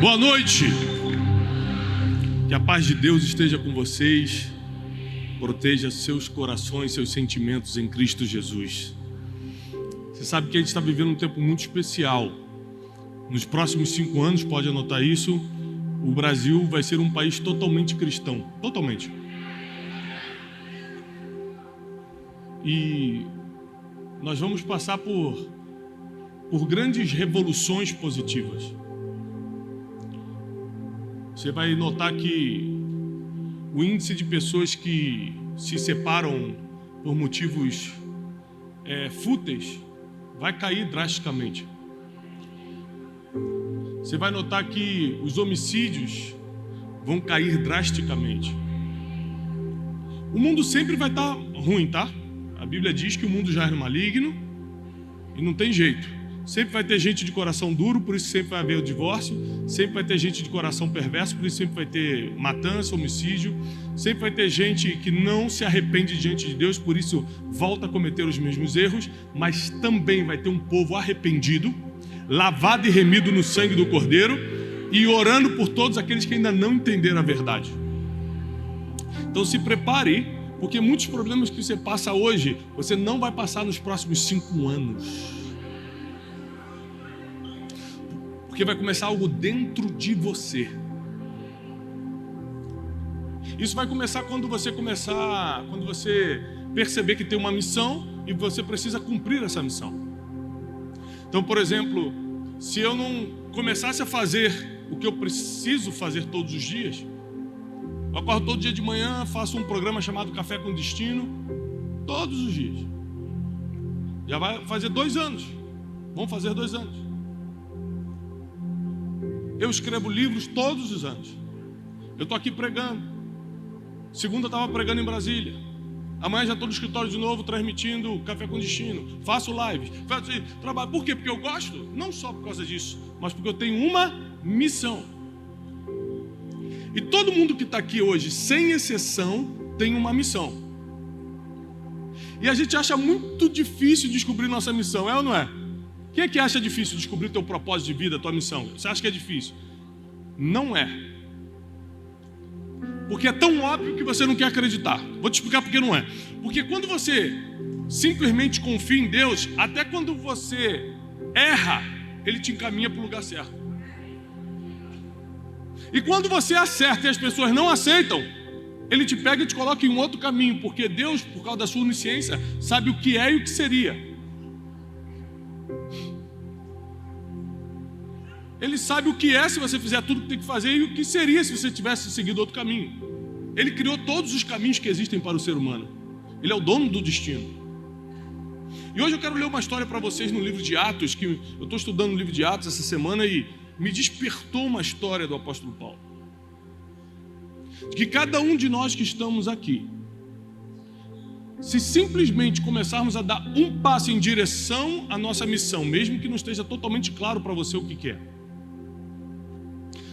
Boa noite. Que a paz de Deus esteja com vocês. Proteja seus corações, seus sentimentos em Cristo Jesus. Você sabe que a gente está vivendo um tempo muito especial. Nos próximos 5 anos, pode anotar isso, o Brasil vai ser um país totalmente cristão. Totalmente. E nós vamos passar por grandes revoluções positivas. Você vai notar que o índice de pessoas que se separam por motivos fúteis vai cair drasticamente. Você vai notar que os homicídios vão cair drasticamente. O mundo sempre vai estar ruim, tá? A Bíblia diz que o mundo já é maligno e não tem jeito. Sempre vai ter gente de coração duro, por isso sempre vai haver o divórcio. Sempre vai ter gente de coração perverso, por isso sempre vai ter matança, homicídio. Sempre vai ter gente que não se arrepende diante de Deus, por isso volta a cometer os mesmos erros. Mas também vai ter um povo arrependido, lavado e remido no sangue do Cordeiro e orando por todos aqueles que ainda não entenderam a verdade. Então se prepare, porque muitos problemas que você passa hoje, você não vai passar nos próximos 5 anos. Porque vai começar algo dentro de você. Isso vai começar quando você perceber que tem uma missão e você precisa cumprir essa missão. Então, por exemplo, se eu não começasse a fazer o que eu preciso fazer todos os dias, eu acordo todo dia de manhã, faço um programa chamado Café com Destino, todos os dias. Já vai fazer 2 anos. Vão fazer 2 anos. Eu escrevo livros todos os anos. Eu estou aqui pregando. Segunda eu estava pregando em Brasília. Amanhã já estou no escritório de novo, transmitindo Café com Destino. Faço lives, faço trabalho. Por quê? Porque eu gosto? Não só por causa disso, mas porque eu tenho uma missão. E todo mundo que está aqui hoje, sem exceção, tem uma missão. E a gente acha muito difícil descobrir nossa missão, é ou não é? Quem é que acha difícil descobrir teu propósito de vida, tua missão? Você acha que é difícil? Não é. Porque é tão óbvio que você não quer acreditar. Vou te explicar por que não é. Porque quando você simplesmente confia em Deus, até quando você erra, Ele te encaminha para o lugar certo. E quando você acerta e as pessoas não aceitam, Ele te pega e te coloca em um outro caminho. Porque Deus, por causa da sua onisciência, sabe o que é e o que seria. Ele sabe o que é se você fizer tudo o que tem que fazer e o que seria se você tivesse seguido outro caminho. Ele criou todos os caminhos que existem para o ser humano. Ele é o dono do destino. E hoje eu quero ler uma história para vocês no livro de Atos, que eu estou estudando o livro de Atos essa semana e me despertou uma história do apóstolo Paulo. De que cada um de nós que estamos aqui, se simplesmente começarmos a dar um passo em direção à nossa missão, mesmo que não esteja totalmente claro para você o que é.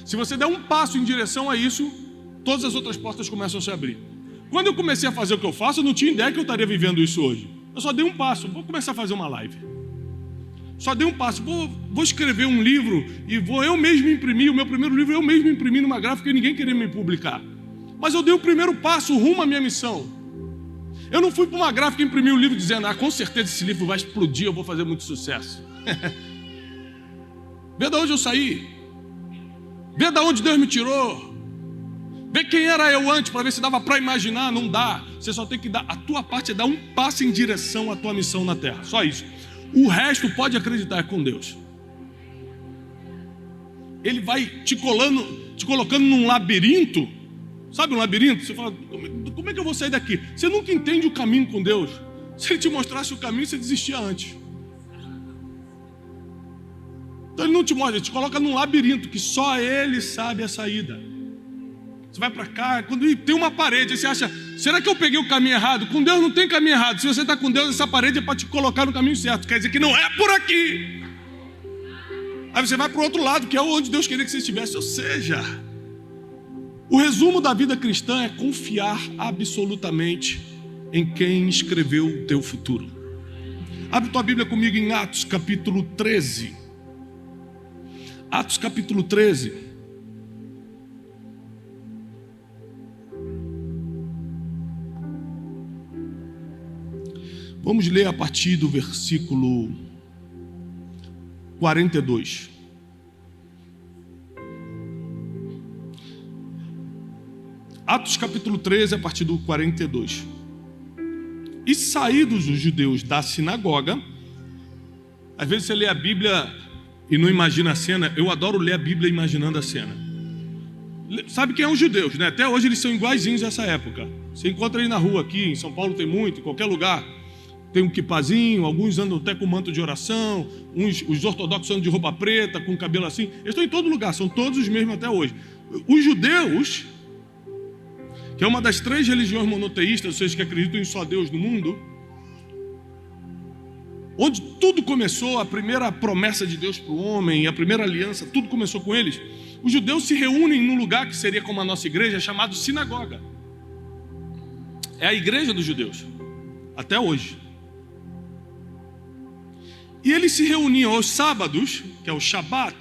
Se você der um passo em direção a isso, todas as outras portas começam a se abrir. Quando eu comecei a fazer o que eu faço, eu não tinha ideia que eu estaria vivendo isso hoje. Eu só dei um passo, vou começar a fazer uma live. Só dei um passo, vou escrever um livro e vou eu mesmo imprimir, o meu primeiro livro eu mesmo imprimi numa gráfica e ninguém queria me publicar. Mas eu dei o primeiro passo rumo à minha missão. Eu não fui para uma gráfica imprimir um livro dizendo, com certeza esse livro vai explodir, eu vou fazer muito sucesso. Vê de onde eu saí. Vê de onde Deus me tirou. Vê quem era eu antes, para ver se dava para imaginar. Não dá. Você só tem que dar, a tua parte é dar um passo em direção à tua missão na terra. Só isso. O resto pode acreditar é com Deus. Ele vai te colocando num labirinto. Sabe um labirinto? Você fala, como é que eu vou sair daqui? Você nunca entende o caminho com Deus. Se Ele te mostrasse o caminho, você desistia antes. Então Ele não te mostra, Ele te coloca num labirinto que só Ele sabe a saída. Você vai para cá, quando tem uma parede, aí você acha, será que eu peguei o caminho errado? Com Deus não tem caminho errado. Se você está com Deus, essa parede é para te colocar no caminho certo. Quer dizer que não é por aqui. Aí você vai para o outro lado, que é onde Deus queria que você estivesse. Ou seja, o resumo da vida cristã é confiar absolutamente em quem escreveu o teu futuro. Abre tua Bíblia comigo em Atos capítulo 13. Atos capítulo 13. Vamos ler a partir do versículo 42. Atos capítulo 13, a partir do 42. E saídos os judeus da sinagoga, às vezes você lê a Bíblia e não imagina a cena. Eu adoro ler a Bíblia imaginando a cena. Sabe quem é os judeus, né? Até hoje eles são iguaizinhos dessa época. Você encontra aí na rua aqui, em São Paulo tem muito, em qualquer lugar. Tem um quipazinho, alguns andam até com manto de oração, os ortodoxos andam de roupa preta, com cabelo assim. Eles estão em todo lugar, são todos os mesmos até hoje. Os judeus, que é uma das 3 religiões monoteístas, ou seja, que acreditam em só Deus no mundo, onde tudo começou, a primeira promessa de Deus para o homem, a primeira aliança, tudo começou com eles. Os judeus se reúnem num lugar que seria como a nossa igreja, chamado sinagoga. É a igreja dos judeus, até hoje. E eles se reuniam aos sábados, que é o Shabat,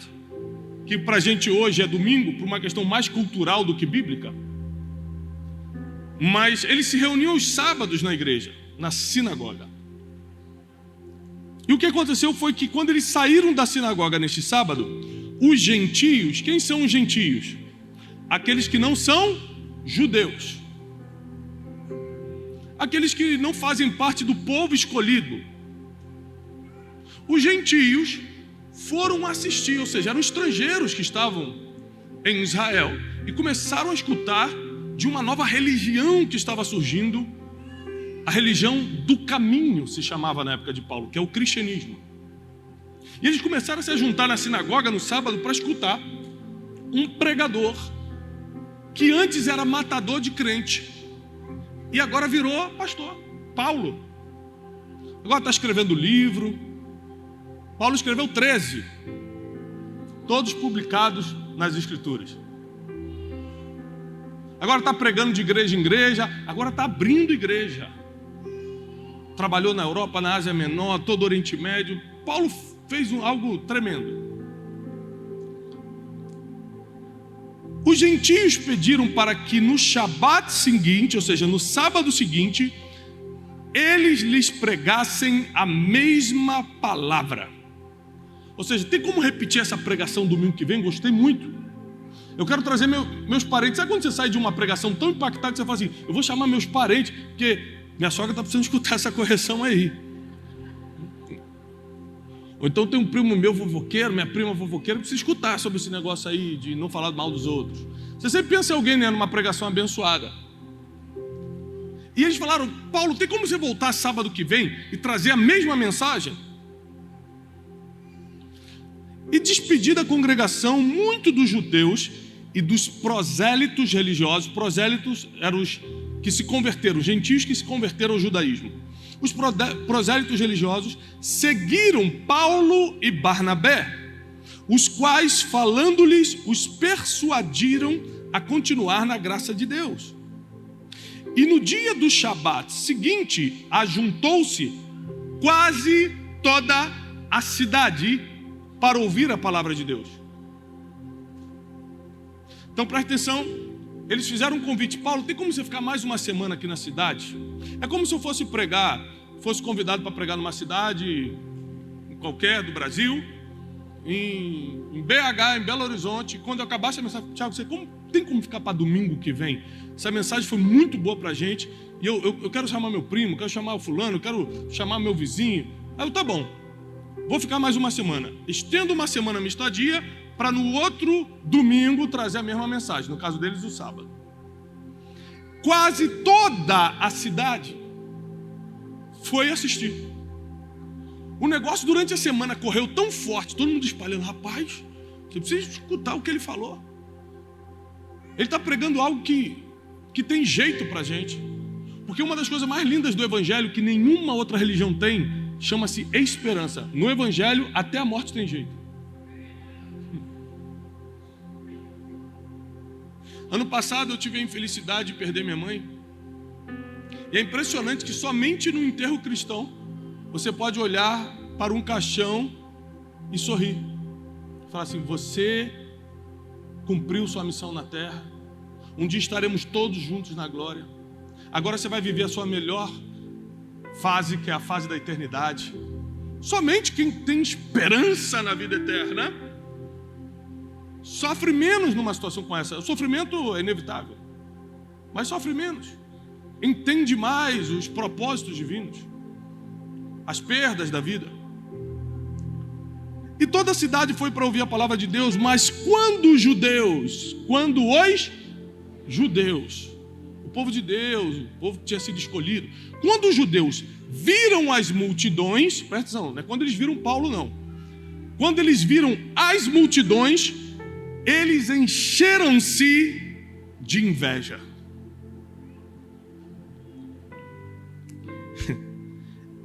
que para a gente hoje é domingo, por uma questão mais cultural do que bíblica. Mas eles se reuniam aos sábados na igreja, na sinagoga. E o que aconteceu foi que quando eles saíram da sinagoga neste sábado, os gentios, quem são os gentios? Aqueles que não são judeus. Aqueles que não fazem parte do povo escolhido. Os gentios foram assistir, ou seja, eram estrangeiros que estavam em Israel e começaram a escutar de uma nova religião que estava surgindo, a religião do caminho, se chamava na época de Paulo, que é o cristianismo. E eles começaram a se juntar na sinagoga no sábado para escutar um pregador que antes era matador de crente e agora virou pastor, Paulo. Agora está escrevendo livro. Paulo escreveu 13, todos publicados nas Escrituras. Agora está pregando de igreja em igreja, agora está abrindo igreja. Trabalhou na Europa, na Ásia Menor, todo o Oriente Médio. Paulo fez algo tremendo. Os gentios pediram para que no Shabat seguinte, ou seja, no sábado seguinte, eles lhes pregassem a mesma palavra. Ou seja, tem como repetir essa pregação domingo que vem? Gostei muito. Eu quero trazer meus parentes. Sabe quando você sai de uma pregação tão impactante, você fala assim, eu vou chamar meus parentes, porque minha sogra está precisando escutar essa correção aí. Ou então tem um primo meu fofoqueiro, minha prima fofoqueira, que precisa escutar sobre esse negócio aí de não falar mal dos outros. Você sempre pensa em alguém, né, numa pregação abençoada. E eles falaram, Paulo, tem como você voltar sábado que vem e trazer a mesma mensagem? E despedir da congregação muito dos judeus e dos prosélitos religiosos. Prosélitos eram os que se converteram, gentios que se converteram ao judaísmo. Os prosélitos religiosos seguiram Paulo e Barnabé, os quais, falando-lhes, os persuadiram a continuar na graça de Deus. E no dia do Shabat seguinte, ajuntou-se quase toda a cidade para ouvir a palavra de Deus. Então presta atenção, eles fizeram um convite. Paulo, tem como você ficar mais uma semana aqui na cidade? É como se eu fosse pregar, fosse convidado para pregar numa cidade qualquer do Brasil, em BH, em Belo Horizonte. Quando eu acabasse a mensagem, Tiago, você tem como ficar para domingo que vem? Essa mensagem foi muito boa para a gente, e eu quero chamar meu primo, quero chamar o fulano, quero chamar meu vizinho. Aí eu, tá bom, vou ficar mais uma semana. Estendo uma semana a minha estadia, para no outro domingo trazer a mesma mensagem, no caso deles o sábado. Quase toda a cidade foi assistir. O negócio durante a semana correu tão forte, todo mundo espalhando, rapaz, você precisa escutar o que ele falou. Ele está pregando algo que tem jeito para a gente. Porque uma das coisas mais lindas do Evangelho, que nenhuma outra religião tem, chama-se esperança. No Evangelho, até a morte tem jeito. Ano passado eu tive a infelicidade de perder minha mãe. E é impressionante que somente no enterro cristão você pode olhar para um caixão e sorrir. Falar assim, você cumpriu sua missão na terra. Um dia estaremos todos juntos na glória. Agora você vai viver a sua melhor fase, que é a fase da eternidade. Somente quem tem esperança na vida eterna sofre menos numa situação como essa. O sofrimento é inevitável, mas sofre menos. Entende mais os propósitos divinos, as perdas da vida. E toda a cidade foi para ouvir a palavra de Deus, mas quando os judeus, o povo de Deus, o povo que tinha sido escolhido, quando os judeus viram as multidões, presta atenção, não é quando eles viram Paulo não, quando eles viram as multidões, eles encheram-se de inveja.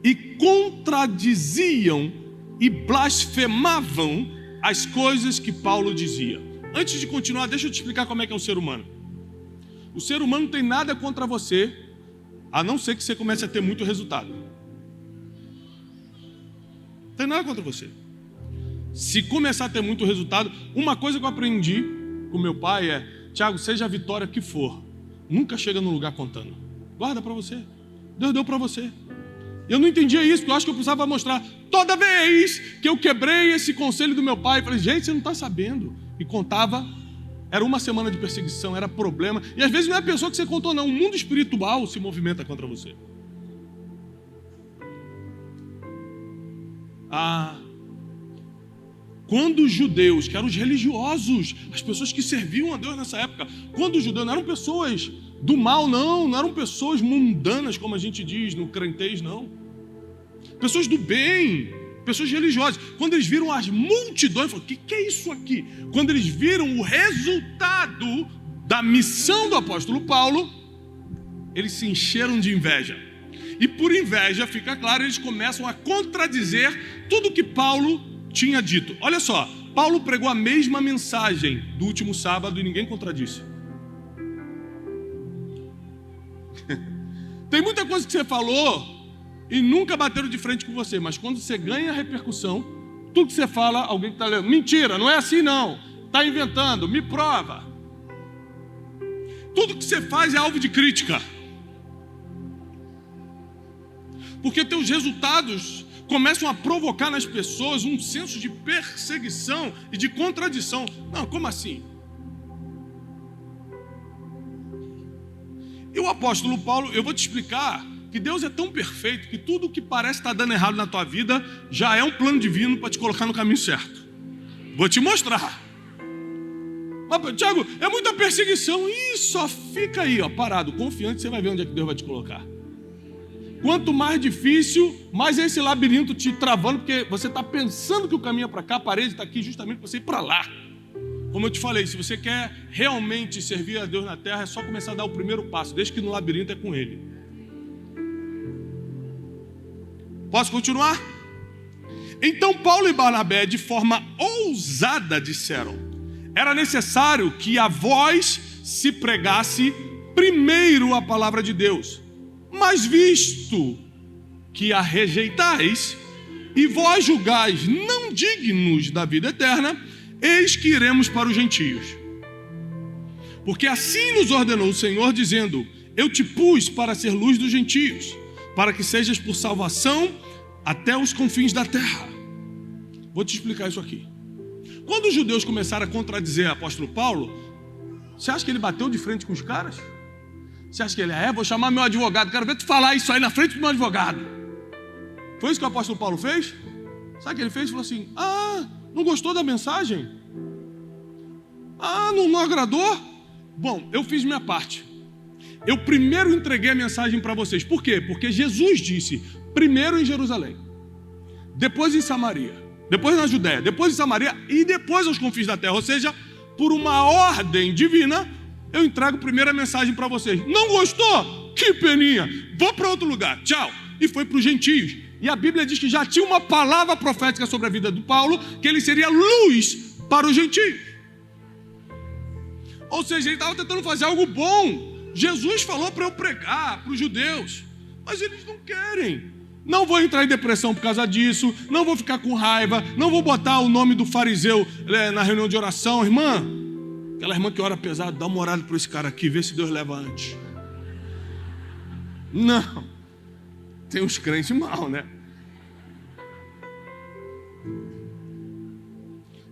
E contradiziam e blasfemavam as coisas que Paulo dizia. Antes de continuar, deixa eu te explicar como é que é o ser humano. O ser humano não tem nada contra você, a não ser que você comece a ter muito resultado. Não tem nada contra você. Se começar a ter muito resultado, uma coisa que eu aprendi com meu pai é: Tiago, seja a vitória que for, nunca chega num lugar contando. Guarda para você. Deus deu para você. Eu não entendia isso, porque eu acho que eu precisava mostrar. Toda vez que eu quebrei esse conselho do meu pai, eu falei: gente, você não está sabendo. E contava. Era uma semana de perseguição, era problema. E às vezes não é a pessoa que você contou, não. O mundo espiritual se movimenta contra você. Quando os judeus, que eram os religiosos, as pessoas que serviam a Deus nessa época, quando os judeus não eram pessoas do mal, não eram pessoas mundanas, como a gente diz no crentez, não. Pessoas do bem, pessoas religiosas. Quando eles viram as multidões, falaram: o que é isso aqui? Quando eles viram o resultado da missão do apóstolo Paulo, eles se encheram de inveja. E por inveja, fica claro, eles começam a contradizer tudo que Paulo tinha dito. Olha só, Paulo pregou a mesma mensagem do último sábado e ninguém contradisse. Tem muita coisa que você falou e nunca bateram de frente com você, mas quando você ganha repercussão, tudo que você fala, alguém que está lendo: mentira, não é assim não, está inventando, me prova. Tudo que você faz é alvo de crítica, porque teus resultados começam a provocar nas pessoas um senso de perseguição e de contradição. Não, como assim? E o apóstolo Paulo, eu vou te explicar que Deus é tão perfeito que tudo que parece estar dando errado na tua vida já é um plano divino para te colocar no caminho certo. Vou te mostrar. Mas, Tiago, é muita perseguição. E só fica aí, parado, confiante, você vai ver onde é que Deus vai te colocar. Quanto mais difícil, mais é esse labirinto te travando, porque você está pensando que o caminho é para cá, a parede está aqui justamente para você ir para lá. Como eu te falei, se você quer realmente servir a Deus na terra, é só começar a dar o primeiro passo, desde que no labirinto é com Ele. Posso continuar? Então Paulo e Barnabé, de forma ousada, disseram: era necessário que a vós se pregasse primeiro a palavra de Deus. Mas visto que a rejeitais e vós julgais não dignos da vida eterna, eis que iremos para os gentios. Porque assim nos ordenou o Senhor, dizendo: eu te pus para ser luz dos gentios, para que sejas por salvação até os confins da terra. Vou te explicar isso aqui. Quando os judeus começaram a contradizer o apóstolo Paulo, você acha que ele bateu de frente com os caras? Você acha que ele vou chamar meu advogado, quero ver tu falar isso aí na frente do meu advogado. Foi isso que o apóstolo Paulo fez? Sabe o que ele fez? Ele falou assim: não gostou da mensagem? Não agradou? Bom, eu fiz minha parte. Eu primeiro entreguei a mensagem para vocês. Por quê? Porque Jesus disse: primeiro em Jerusalém, depois em Samaria, depois na Judéia, depois em Samaria e depois aos confins da terra. Ou seja, por uma ordem divina, eu entrego primeiro a mensagem para vocês. Não gostou? Que peninha, vou para outro lugar, tchau. E foi para os gentios. E a Bíblia diz que já tinha uma palavra profética sobre a vida do Paulo, que ele seria luz para os gentios. Ou seja, ele estava tentando fazer algo bom. Jesus falou para eu pregar para os judeus, mas eles não querem. Não vou entrar em depressão por causa disso, não vou ficar com raiva, não vou botar o nome do fariseu na reunião de oração. Irmã, aquela irmã que ora pesado, dá uma orada para esse cara aqui, vê se Deus leva antes. Não. tem uns crentes mal, né?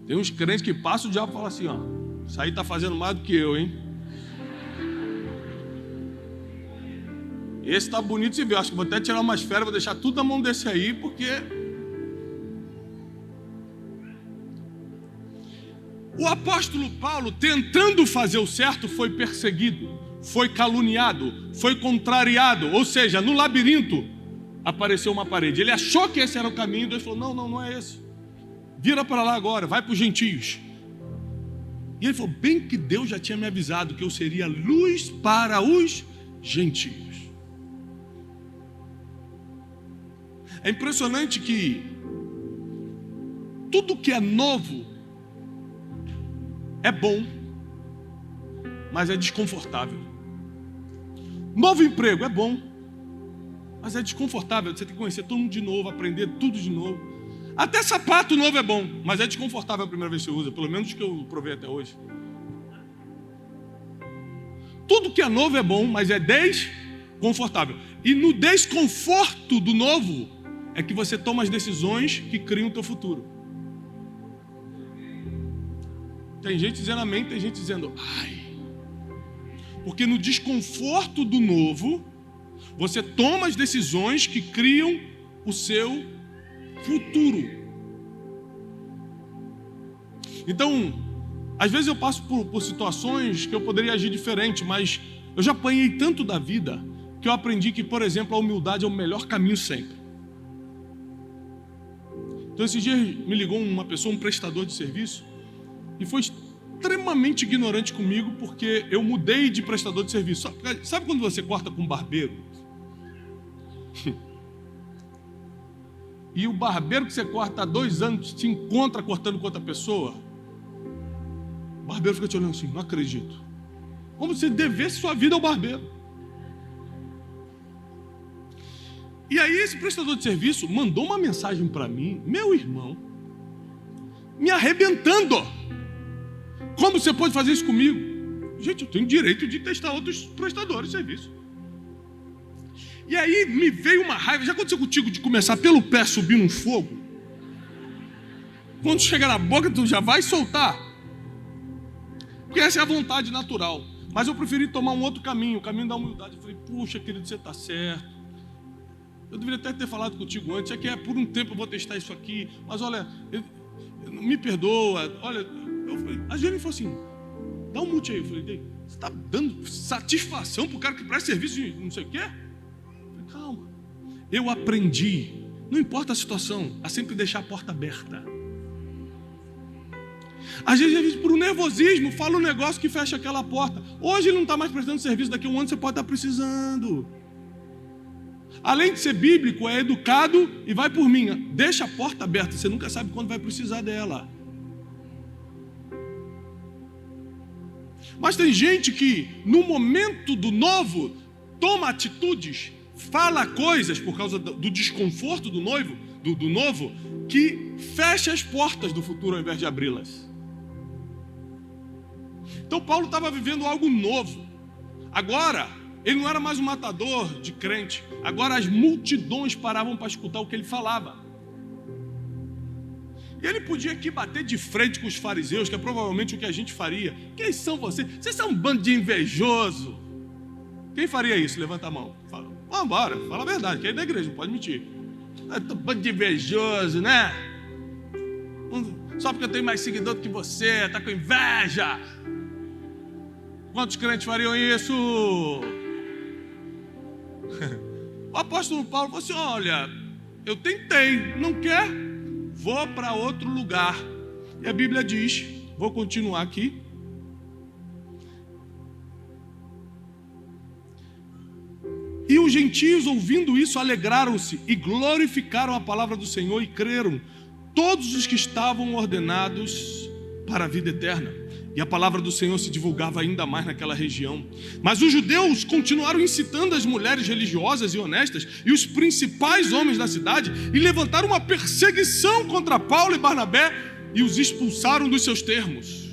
Tem uns crentes que passam, o diabo fala assim, ó, isso aí tá fazendo mais do que eu, hein? Esse tá bonito de se ver, acho que vou até tirar umas férias, vou deixar tudo na mão desse aí, porque... O apóstolo Paulo, tentando fazer o certo, foi perseguido, foi caluniado, foi contrariado, ou seja, no labirinto apareceu uma parede. Ele achou que esse era o caminho, Deus falou, não é esse. Vira para lá agora, vai para os gentios. E ele falou, bem que Deus já tinha me avisado que eu seria luz para os gentios. É impressionante que tudo que é novo é bom, mas é desconfortável. Novo emprego é bom, mas é desconfortável. Você tem que conhecer todo mundo de novo, aprender tudo de novo. Até sapato novo é bom, mas é desconfortável a primeira vez que você usa, pelo menos que eu provei até hoje. Tudo que é novo é bom, mas é desconfortável. E no desconforto do novo é que você toma as decisões que criam o teu futuro. Tem gente dizendo amém, tem gente dizendo ai. Porque no desconforto do novo, você toma as decisões que criam o seu futuro. Então, às vezes eu passo por situações que eu poderia agir diferente, mas eu já apanhei tanto da vida que eu aprendi que, por exemplo, a humildade é o melhor caminho sempre. Então, esses dias me ligou uma pessoa, um prestador de serviço, e foi extremamente ignorante comigo porque eu mudei de prestador de serviço. Sabe quando você corta com um barbeiro? E o barbeiro que você corta há 2 anos te encontra cortando com outra pessoa? O barbeiro fica te olhando assim, não acredito. Como se devesse sua vida ao barbeiro. E aí esse prestador de serviço mandou uma mensagem para mim, meu irmão, me arrebentando. Como você pode fazer isso comigo? Gente, eu tenho direito de testar outros prestadores de serviço. E aí me veio uma raiva. Já aconteceu contigo de começar pelo pé subir num fogo? Quando chegar na boca, tu já vai soltar. Porque essa é a vontade natural. Mas eu preferi tomar um outro caminho, o caminho da humildade. Eu falei, puxa, querido, você está certo. Eu deveria até ter falado contigo antes. É que por um tempo eu vou testar isso aqui. Mas olha, me perdoa. Olha, a Jane falou assim, dá um mute aí. Eu falei, você está dando satisfação para o cara que presta serviço de não sei o quê? Eu falei, calma. Eu aprendi, não importa a situação, a sempre deixar a porta aberta. Às vezes, por um nervosismo, fala um negócio que fecha aquela porta. Hoje ele não está mais prestando serviço, daqui a um ano você pode estar precisando. Além de ser bíblico, é educado e vai por mim. Deixa a porta aberta, você nunca sabe quando vai precisar dela. Mas tem gente que, no momento do novo, toma atitudes, fala coisas por causa do desconforto do novo, que fecha as portas do futuro ao invés de abri-las. Então Paulo estava vivendo algo novo. Agora, ele não era mais um matador de crente. Agora as multidões paravam para escutar o que ele falava. E ele podia aqui bater de frente com os fariseus, que é provavelmente o que a gente faria. Quem são vocês? Vocês são um bando de invejoso. Quem faria isso? Levanta a mão. Fala, vamos embora, fala a verdade, que é da igreja, não pode mentir. Um bando de invejoso, né? Só porque eu tenho mais seguidor do que você, tá com inveja. Quantos crentes fariam isso? O apóstolo Paulo falou assim, olha, eu tentei, não quer? Vou para outro lugar. E a Bíblia diz, vou continuar aqui. E os gentios, ouvindo isso, alegraram-se e glorificaram a palavra do Senhor e creram todos os que estavam ordenados para a vida eterna. E a palavra do Senhor se divulgava ainda mais naquela região. Mas os judeus continuaram incitando as mulheres religiosas e honestas e os principais homens da cidade e levantaram uma perseguição contra Paulo e Barnabé e os expulsaram dos seus termos.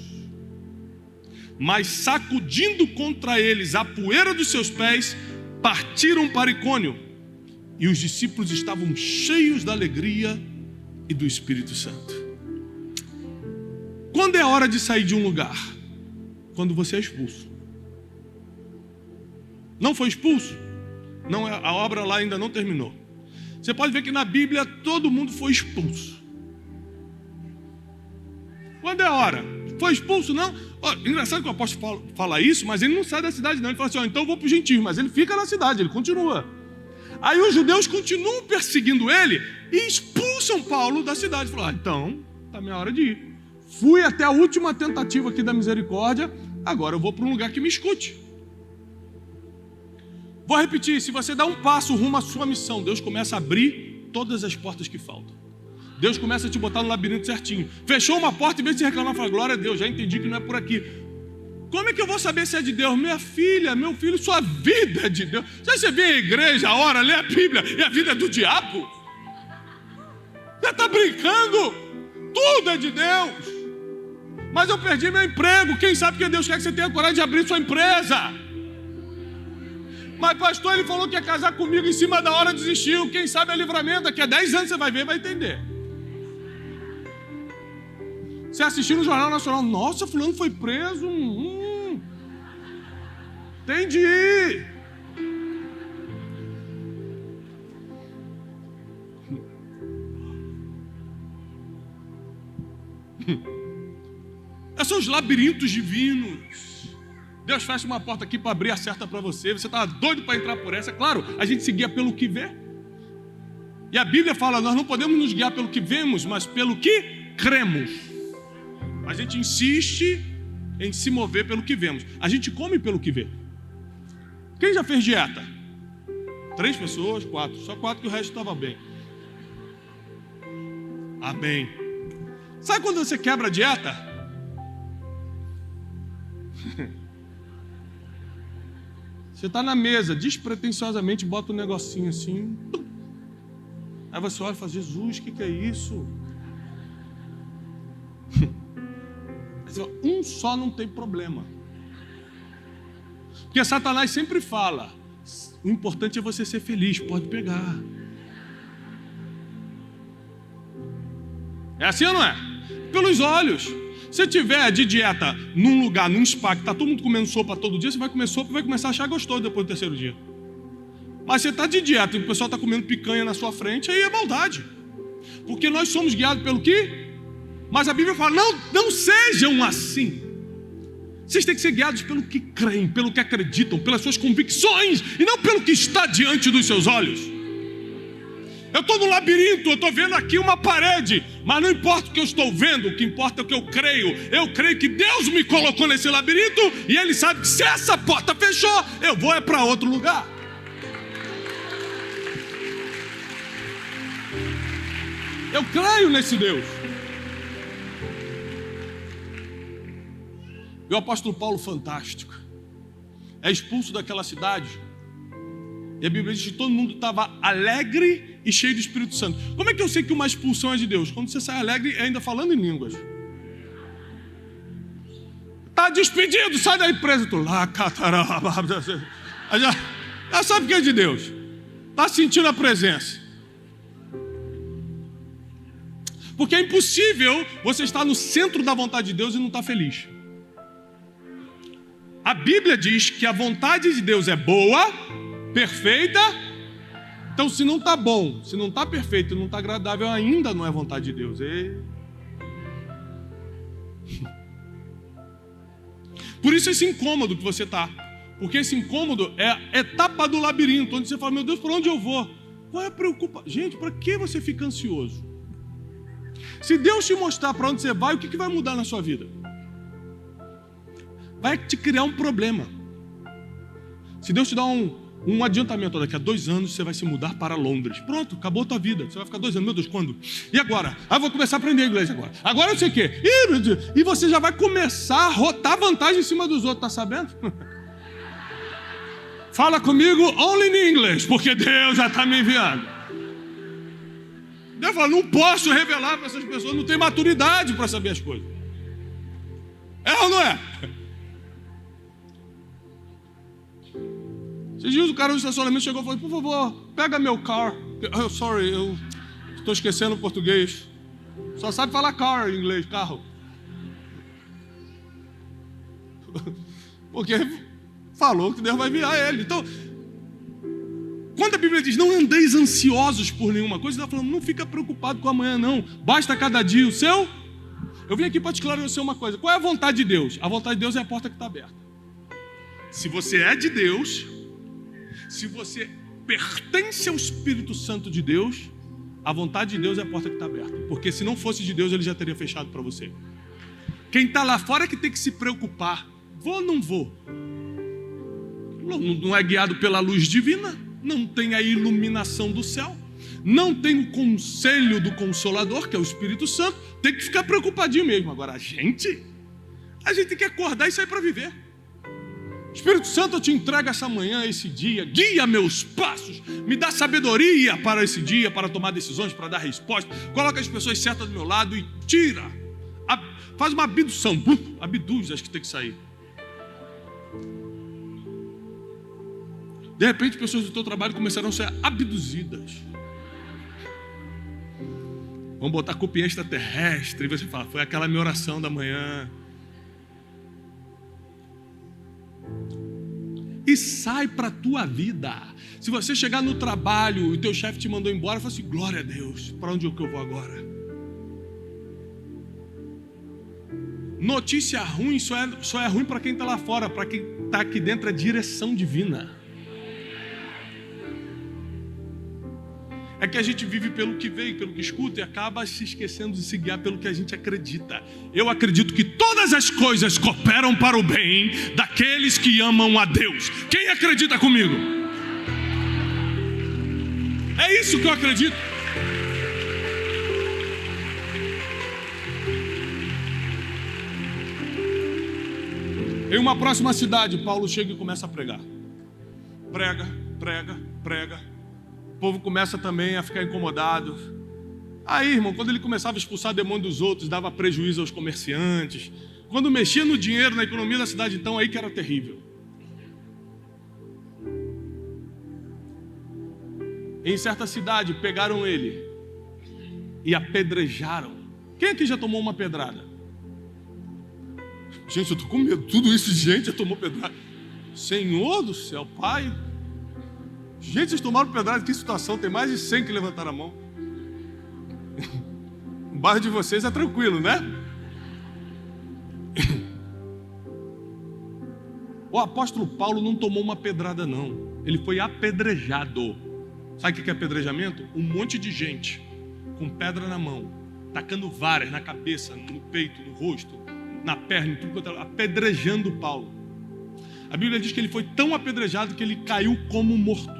Mas sacudindo contra eles a poeira dos seus pés, partiram para Icônio. e os discípulos estavam cheios da alegria e do Espírito Santo. Quando é a hora de sair de um lugar? Quando você é expulso. Não foi expulso? Não, a obra lá ainda não terminou. Você pode ver que na Bíblia todo mundo foi expulso. Quando é a hora? Foi expulso, não? Engraçado que o apóstolo fala isso, mas ele não sai da cidade, não. Ele fala assim, então eu vou para os gentios, mas ele fica na cidade, ele continua. Aí os judeus continuam perseguindo ele e expulsam Paulo da cidade. Falou, então, está minha hora de ir. Fui até a última tentativa aqui da misericórdia, agora eu vou para um lugar que me escute. Vou repetir, se você dá um passo rumo à sua missão, Deus começa a abrir todas as portas que faltam. Deus começa a te botar no labirinto certinho. Fechou uma porta, em vez de reclamar, fala, glória a Deus, já entendi que não é por aqui. Como é que eu vou saber se é de Deus? Minha filha, meu filho, sua vida é de Deus. Você vem à igreja, ora, lê a Bíblia, e a vida é do diabo? Você está brincando? Tudo é de Deus. Mas eu perdi meu emprego. Quem sabe que Deus quer que você tenha coragem de abrir sua empresa? Mas pastor, ele falou que ia casar comigo, em cima da hora desistiu. Quem sabe é livramento, daqui a 10 anos você vai ver, vai entender. Você assistiu no Jornal Nacional, nossa, fulano foi preso. Entendi. Esses são os labirintos divinos. Deus fecha uma porta aqui para abrir a certa para você. Você está doido para entrar por essa. Claro, a gente se guia pelo que vê. E a Bíblia fala, nós não podemos nos guiar pelo que vemos, mas pelo que cremos. A gente insiste em se mover pelo que vemos. A gente come pelo que vê. Quem já fez dieta? 3 pessoas, 4. Só 4 que o resto estava bem. Amém. Sabe quando você quebra a dieta? Você está na mesa, despretensiosamente bota um negocinho assim. Aí você olha e fala, Jesus, o que é isso? Um só não tem problema. Porque Satanás sempre fala, o importante é você ser feliz, pode pegar. É assim ou não é? Pelos olhos. Se tiver de dieta num lugar, num spa, que está todo mundo comendo sopa todo dia, você vai comer sopa e vai começar a achar gostoso depois do 3º dia. Mas você está de dieta e o pessoal está comendo picanha na sua frente, aí é maldade. Porque nós somos guiados pelo quê? Mas a Bíblia fala, não sejam assim. Vocês têm que ser guiados pelo que creem, pelo que acreditam, pelas suas convicções, e não pelo que está diante dos seus olhos. Eu estou no labirinto, eu estou vendo aqui uma parede, mas não importa o que eu estou vendo, o que importa é o que eu creio. Eu creio que Deus me colocou nesse labirinto e Ele sabe que se essa porta fechou, eu vou para outro lugar. Eu creio nesse Deus. E o apóstolo Paulo, fantástico, é expulso daquela cidade. E a Bíblia diz que todo mundo estava alegre e cheio do Espírito Santo. Como é que eu sei que uma expulsão é de Deus? Quando você sai alegre e ainda falando em línguas. Está despedido, sai da empresa. Tu lá, já sabe que é de Deus. Está sentindo a presença. Porque é impossível você estar no centro da vontade de Deus e não estar feliz. A Bíblia diz que a vontade de Deus é boa, perfeita. Então, se não está bom, se não está perfeito, não está agradável, ainda não é vontade de Deus. Por isso esse incômodo que você está. Porque esse incômodo é a etapa do labirinto, onde você fala, meu Deus, por onde eu vou? Qual é a preocupação? Gente, para que você fica ansioso? Se Deus te mostrar para onde você vai, o que vai mudar na sua vida? Vai te criar um problema. Se Deus te dá um adiantamento, daqui a 2 anos você vai se mudar para Londres. Pronto, acabou a tua vida. Você vai ficar 2 anos, meu Deus, quando? E agora? Vou começar a aprender inglês agora. Agora eu sei o quê? E você já vai começar a rotar vantagem em cima dos outros, tá sabendo? Fala comigo only in English, porque Deus já está me enviando. Deus fala, não posso revelar para essas pessoas, não tem maturidade para saber as coisas. É ou não é? Esses dias o cara no estacionamento chegou e falou: por favor, pega meu car. Sorry, eu estou esquecendo o português. Só sabe falar car em inglês, carro. Porque falou que Deus vai enviar ele. Então, quando a Bíblia diz não andeis ansiosos por nenhuma coisa, ele está falando, não fica preocupado com amanhã não. Basta cada dia o seu. Eu vim aqui para te esclarecer uma coisa. Qual é a vontade de Deus? A vontade de Deus é a porta que está aberta. Se você é de Deus, se você pertence ao Espírito Santo de Deus, a vontade de Deus é a porta que está aberta. Porque se não fosse de Deus, ele já teria fechado para você. Quem está lá fora é que tem que se preocupar. Vou ou não vou? Não é guiado pela luz divina, não tem a iluminação do céu, não tem o conselho do Consolador, que é o Espírito Santo, tem que ficar preocupadinho mesmo. Agora, a gente tem que acordar e sair para viver. Espírito Santo, eu te entrego essa manhã, esse dia, guia meus passos, me dá sabedoria para esse dia, para tomar decisões, para dar resposta, coloca as pessoas certas do meu lado e tira, faz uma abdução, abduz as que tem que sair. De repente, pessoas do teu trabalho começaram a ser abduzidas. Vamos botar culpa extraterrestre, e você fala, foi aquela minha oração da manhã. E sai para a tua vida. Se você chegar no trabalho e o teu chefe te mandou embora, fala assim, glória a Deus, para onde é que eu vou agora? Notícia ruim só é ruim para quem está lá fora, para quem está aqui dentro é direção divina. É que a gente vive pelo que vê, pelo que escuta e acaba se esquecendo de se guiar pelo que a gente acredita. Eu acredito que todas as coisas cooperam para o bem daqueles que amam a Deus. Quem acredita comigo? É isso que eu acredito. Em uma próxima cidade, Paulo chega e começa a pregar. Prega. O povo começa também a ficar incomodado. Aí, irmão, quando ele começava a expulsar demônio dos outros, dava prejuízo aos comerciantes. Quando mexia no dinheiro, na economia da cidade, então, aí que era terrível. Em certa cidade, pegaram ele e apedrejaram. Quem aqui já tomou uma pedrada? Gente, eu estou com medo. Tudo isso, gente, já tomou pedrada. Senhor do céu, Pai. Gente, vocês tomaram pedrada, que situação? Tem mais de 100 que levantaram a mão. O bairro de vocês é tranquilo, né? O apóstolo Paulo não tomou uma pedrada, não. Ele foi apedrejado. Sabe o que é apedrejamento? Um monte de gente com pedra na mão, tacando varas na cabeça, no peito, no rosto, na perna, em tudo quanto era, apedrejando Paulo. A Bíblia diz que ele foi tão apedrejado que ele caiu como morto.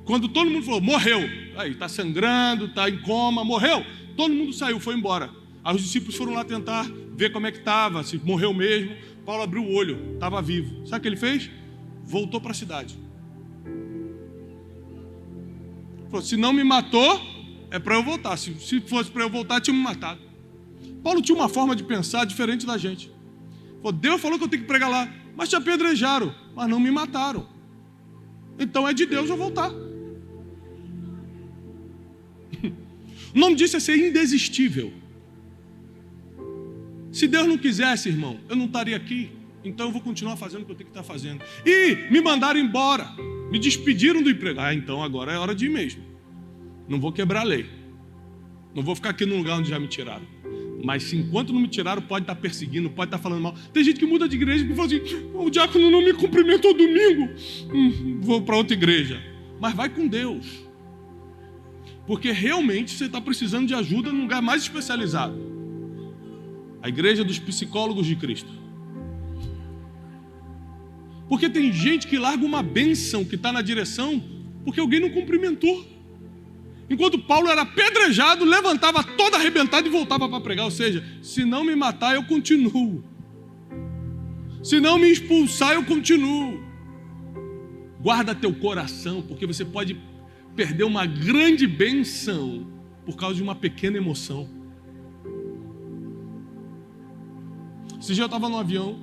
Quando todo mundo falou, morreu, aí está sangrando, está em coma, morreu, todo mundo saiu, foi embora. Aí os discípulos foram lá tentar ver como é que estava, se morreu mesmo. Paulo abriu o olho, estava vivo. Sabe o que ele fez? Voltou para a cidade. Falou, se não me matou, é para eu voltar. Se fosse para eu voltar, tinha me matado. Paulo tinha uma forma de pensar diferente da gente. Falou, Deus falou que eu tenho que pregar lá, mas te apedrejaram, mas não me mataram. Então é de Deus eu voltar. O nome disso é ser indesistível. Se Deus não quisesse, irmão, eu não estaria aqui. Então eu vou continuar fazendo o que eu tenho que estar fazendo. E me mandaram embora. Me despediram do emprego. Ah, então agora é hora de ir mesmo. Não vou quebrar a lei. Não vou ficar aqui no lugar onde já me tiraram. Mas se enquanto não me tiraram, pode estar perseguindo, pode estar falando mal. Tem gente que muda de igreja e fala assim, o diácono não me cumprimentou domingo. Vou para outra igreja. Mas vai com Deus. Porque realmente você está precisando de ajuda num lugar mais especializado. A igreja dos psicólogos de Cristo. Porque tem gente que larga uma bênção que está na direção porque alguém não cumprimentou. Enquanto Paulo era apedrejado, levantava todo arrebentado e voltava para pregar. Ou seja, se não me matar, eu continuo. Se não me expulsar, eu continuo. Guarda teu coração, porque você pode perder uma grande bênção por causa de uma pequena emoção. Esse dia eu estava no avião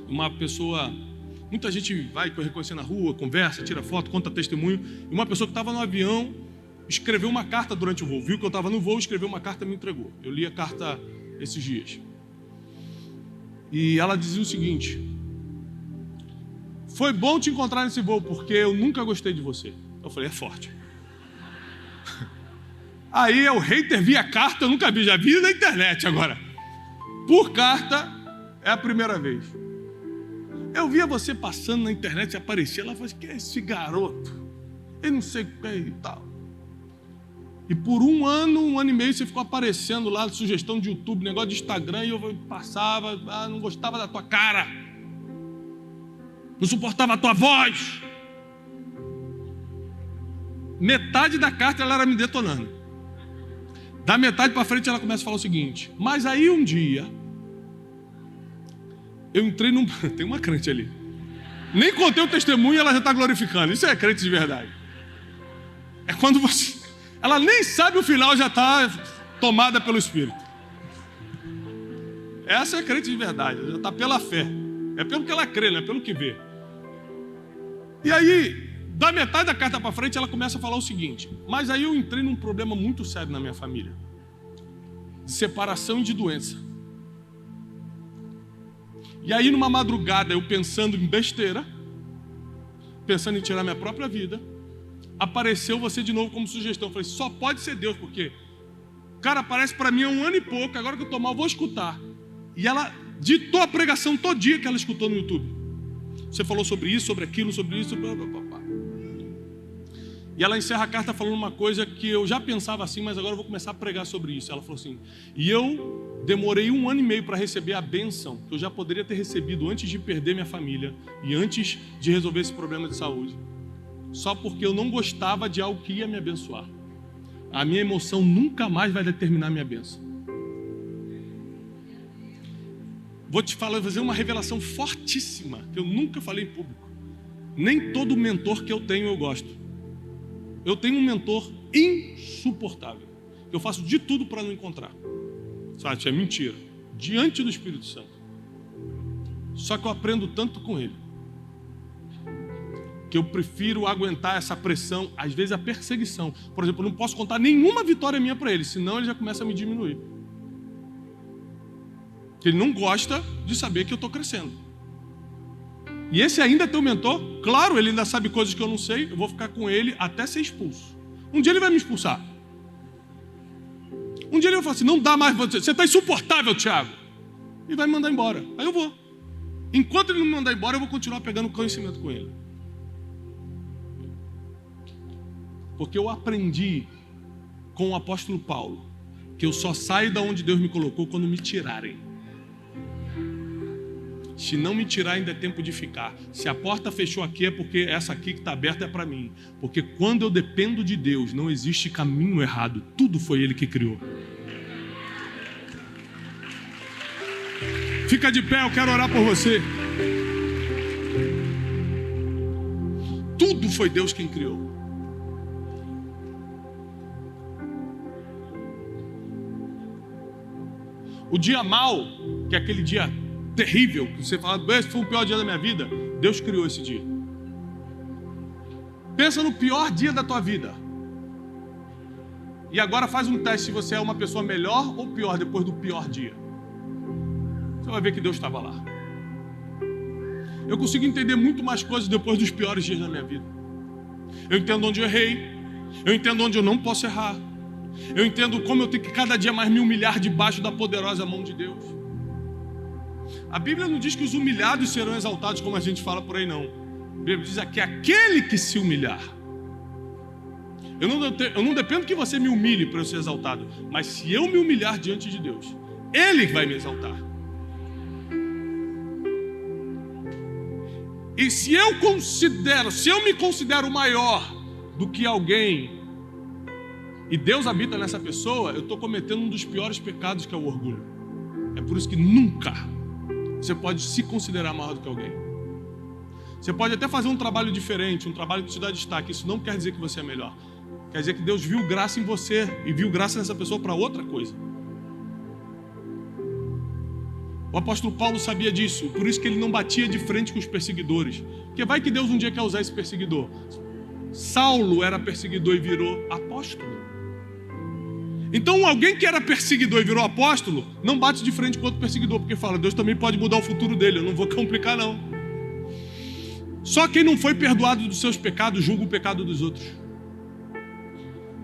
Uma pessoa, muita gente vai reconhecer na rua, conversa, tira foto, conta testemunho. E uma pessoa que estava no avião escreveu uma carta durante o voo. Viu que eu estava no voo, escreveu uma carta e me entregou. Eu li a carta esses dias. E ela dizia o seguinte: foi bom te encontrar nesse voo, porque eu nunca gostei de você. Eu falei, é forte. Aí o hater via carta, eu nunca vi, já vi na internet agora. Por carta, é a primeira vez. Eu via você passando na internet, aparecia, ela falou assim, que é esse garoto? Eu não sei o que é e tal. E por um ano e meio, você ficou aparecendo lá, sugestão de YouTube, negócio de Instagram, e eu passava, não gostava da tua cara. Não suportava a tua voz. Metade da carta ela era me detonando. Da metade para frente ela começa a falar o seguinte: mas aí um dia eu entrei num... Tem uma crente ali. Nem contei o testemunho e ela já está glorificando. Isso é crente de verdade. É quando você... Ela nem sabe o final, já está tomada pelo Espírito. Essa é crente de verdade. Já está pela fé. É pelo que ela crê, não é pelo que vê. E aí, da metade da carta para frente, ela começa a falar o seguinte: mas aí eu entrei num problema muito sério na minha família. De separação e de doença. E aí, numa madrugada, eu pensando em besteira, pensando em tirar minha própria vida, apareceu você de novo como sugestão. Eu falei, só pode ser Deus, porque o cara aparece para mim há 1 ano e pouco, agora que eu tô mal, eu vou escutar. E ela ditou a pregação todo dia que ela escutou no YouTube. Você falou sobre isso, sobre aquilo, sobre isso, blá, blá, blá, blá. E ela encerra a carta falando uma coisa que eu já pensava assim, mas agora eu vou começar a pregar sobre isso. Ela falou assim: e eu demorei 1 ano e meio para receber a bênção que eu já poderia ter recebido antes de perder minha família e antes de resolver esse problema de saúde, só porque eu não gostava de algo que ia me abençoar. A minha emoção nunca mais vai determinar a minha bênção. Vou te falar, vou fazer uma revelação fortíssima que eu nunca falei em público. Nem todo mentor que eu tenho eu gosto. Eu tenho um mentor insuportável. Eu faço de tudo para não encontrar. Sabe, isso é mentira. Diante do Espírito Santo. Só que eu aprendo tanto com ele, que eu prefiro aguentar essa pressão, às vezes a perseguição. Por exemplo, eu não posso contar nenhuma vitória minha para ele, senão ele já começa a me diminuir. Ele não gosta de saber que eu estou crescendo. E esse ainda é teu mentor? Claro, ele ainda sabe coisas que eu não sei. Eu vou ficar com ele até ser expulso. Um dia ele vai me expulsar. Um dia ele vai falar assim: não dá mais, você está insuportável, Tiago. E vai me mandar embora. Aí eu vou. Enquanto ele não me mandar embora, eu vou continuar pegando conhecimento com ele. Porque eu aprendi com o apóstolo Paulo que eu só saio da onde Deus me colocou quando me tirarem. Se não me tirar, ainda é tempo de ficar. Se a porta fechou aqui, é porque essa aqui que está aberta é para mim. Porque quando eu dependo de Deus, não existe caminho errado. Tudo foi Ele que criou. Fica de pé, eu quero orar por você. Tudo foi Deus quem criou. O dia mau, que é aquele dia terrível, que você fala, esse foi o pior dia da minha vida, Deus criou esse dia. Pensa no pior dia da tua vida. E agora faz um teste se você é uma pessoa melhor ou pior depois do pior dia. Você vai ver que Deus estava lá. Eu consigo entender muito mais coisas depois dos piores dias da minha vida. Eu entendo onde eu errei. Eu entendo onde eu não posso errar. Eu entendo como eu tenho que cada dia mais me humilhar debaixo da poderosa mão de Deus. A Bíblia não diz que os humilhados serão exaltados como a gente fala por aí, não. A Bíblia diz aqui, aquele que se humilhar. Eu não dependo que você me humilhe para eu ser exaltado, mas se eu me humilhar diante de Deus, Ele vai me exaltar. E se eu me considero maior do que alguém, e Deus habita nessa pessoa, eu estou cometendo um dos piores pecados, que é o orgulho. É por isso que nunca você pode se considerar maior do que alguém. Você pode até fazer um trabalho diferente, um trabalho que te dá destaque. Isso não quer dizer que você é melhor. Quer dizer que Deus viu graça em você e viu graça nessa pessoa para outra coisa. O apóstolo Paulo sabia disso, por isso que ele não batia de frente com os perseguidores. Porque vai que Deus um dia quer usar esse perseguidor. Saulo era perseguidor e virou apóstolo. Então alguém que era perseguidor e virou apóstolo, não bate de frente com outro perseguidor, porque fala, Deus também pode mudar o futuro dele, eu não vou complicar não. Só quem não foi perdoado dos seus pecados, julga o pecado dos outros.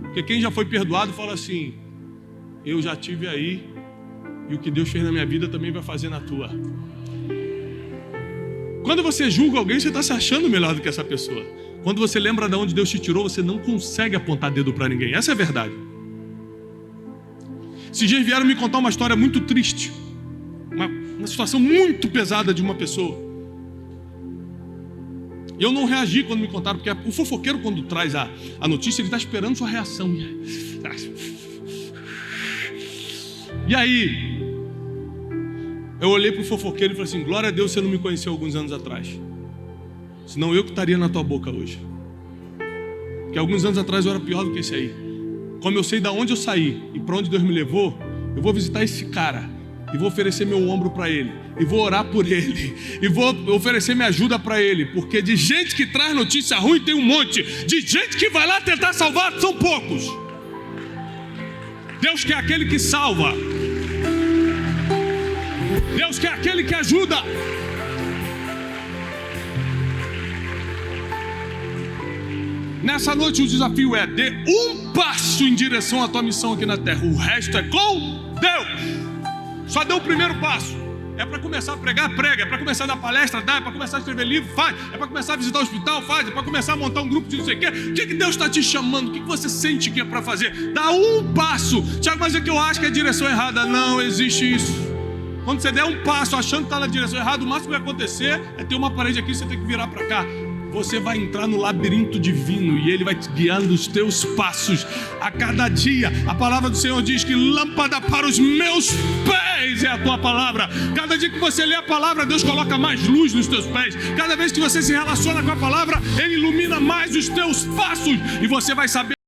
Porque quem já foi perdoado fala assim, eu já tive aí, e o que Deus fez na minha vida também vai fazer na tua. Quando você julga alguém, você está se achando melhor do que essa pessoa. Quando você lembra de onde Deus te tirou, você não consegue apontar dedo para ninguém. Essa é a verdade. Esses dias vieram me contar uma história muito triste. Uma situação muito pesada de uma pessoa. E eu não reagi quando me contaram, porque o fofoqueiro, quando traz a notícia, ele está esperando sua reação. E aí, eu olhei para o fofoqueiro e falei assim, glória a Deus você não me conheceu alguns anos atrás. Senão eu que estaria na tua boca hoje. Porque alguns anos atrás eu era pior do que esse aí. Como eu sei de onde eu saí e para onde Deus me levou, eu vou visitar esse cara e vou oferecer meu ombro para ele, e vou orar por ele, e vou oferecer minha ajuda para ele, porque de gente que traz notícia ruim tem um monte, de gente que vai lá tentar salvar são poucos. Deus quer aquele que salva, Deus quer aquele que ajuda. Nessa noite o desafio é: dê um passo em direção à tua missão aqui na terra. O resto é com Deus. Só dê o primeiro passo. É para começar a pregar, prega. É para começar a dar palestra, dá. É para começar a escrever livro, faz. É para começar a visitar o hospital, faz. É para começar a montar um grupo de não sei o quê. O que Deus está te chamando? O que você sente que é para fazer? Dá um passo. Tiago, mas é que eu acho que é a direção errada. Não existe isso. Quando você der um passo achando que está na direção errada, o máximo que vai acontecer é ter uma parede aqui e você tem que virar para cá. Você vai entrar no labirinto divino e Ele vai te guiando os teus passos a cada dia. A palavra do Senhor diz que lâmpada para os meus pés é a tua palavra. Cada dia que você lê a palavra, Deus coloca mais luz nos teus pés. Cada vez que você se relaciona com a palavra, Ele ilumina mais os teus passos e você vai saber